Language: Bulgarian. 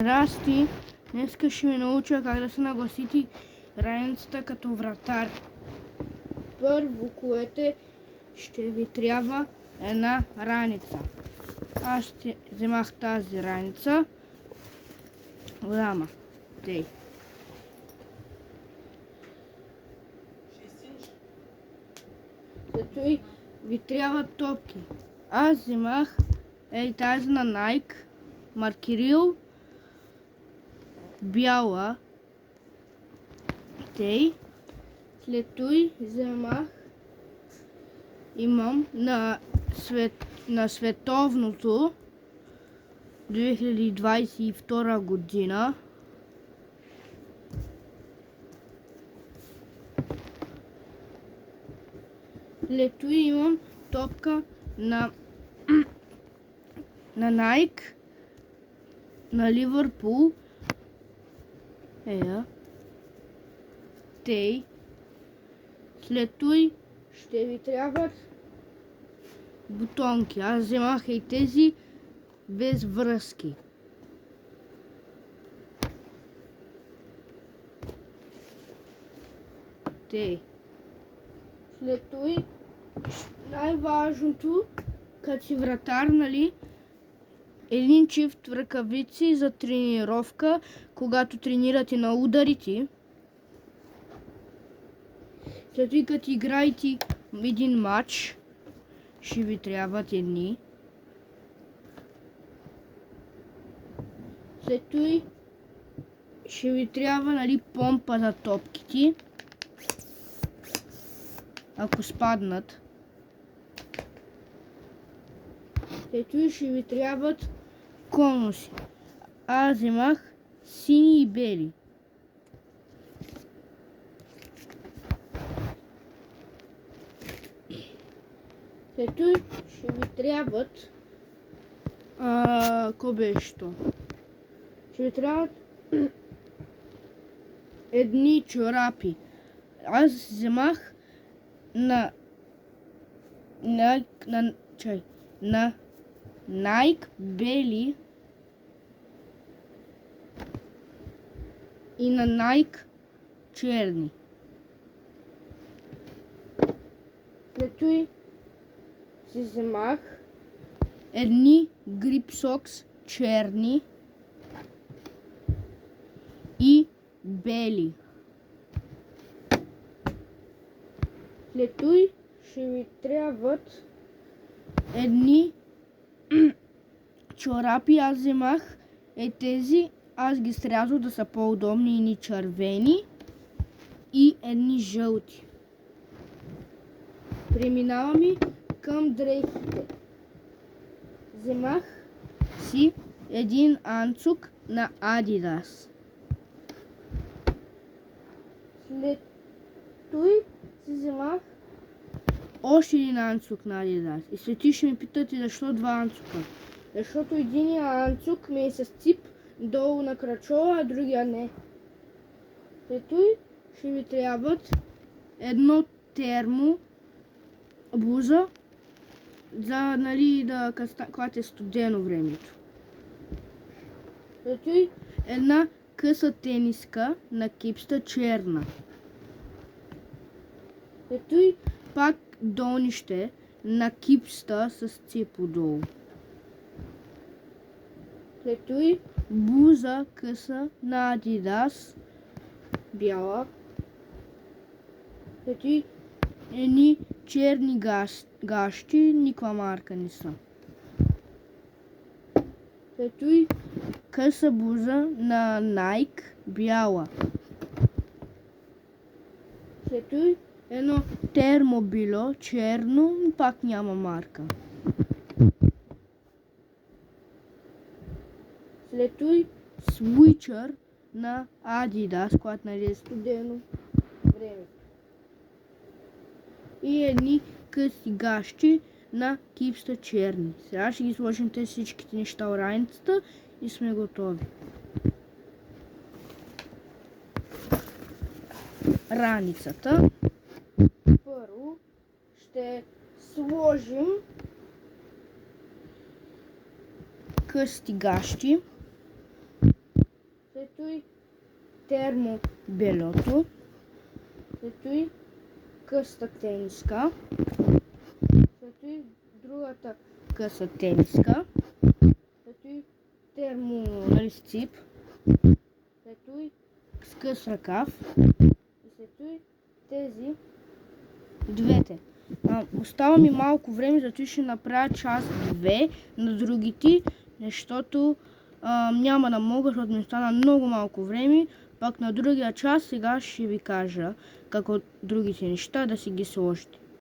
Здрасти! Днеска ще ви науча как да се нагласите раницата като вратар. Първо, което ще ви трябва една раница. Аз ще вземах тази раница. Голяма. Тей. След това ви трябва топки. Аз вземах тази на Nike, маркерил, бяла. Тей. След това вземах, имам на световното 2022 година. След това имам топка на Nike, на Ливърпул. Тей. След това ще ви трябват бутонки. Аз вземах и тези без връзки. Тей. След това най-важното, като си вратар, нали, един чифт ръкавици за тренировка, когато тренирате на ударите. След това като играете един матч, ще ви трябват едни. След това ще ви трябва, нали, помпа за топките, ако спаднат. След това ще ви трябват конуси. Аз вземах сини и бели. След това ще ви трябват ко беше то? Ще ви трябват едни чорапи. Аз вземах на Nike бели и на Nike черни. След това си вземах едни грип сокс черни и бели. След това ще ви трябват едни чорапи. Аз вземах тези, аз ги срязах да са по-удобни, едни червени и едни жълти. Преминаваме към дрехите. Вземах си един анцук на Adidas. След това си вземах още един анцук на Adidas. И след това ще ми питате защо два анцука. Защото единия анцук ми е с цип долу на крачола, а другия не. След това ще ви трябват едно термо блуза, за, нали, да, когато е студено времето. След това една къса тениска на кипста черна. След това пак долнище на кипста с цип отдолу. След това блуза къса на Adidas, бяла. След това едни черни гащи, никаква марка не са. След това къса блуза на Nike, бяла. След това едно термобило, черно, пак няма марка. След това свичър на Adidas, когато, нали, е студено време. И едни къси гащи на кипста черни. Сега ще ги сложим тези всичките неща в раницата и сме готови. Раницата. Първо ще сложим късти гащи. след това термобелото, след това къста тениска, след това другата къса тениска, след това терморезцip, след това с къс ръкав и след това тези двете. Остава ми малко време, затова ще направя част 2 на другите, защото няма да мога, защото ми остана много малко време. Пак на другия част сега ще ви кажа как от другите неща да си ги сложите.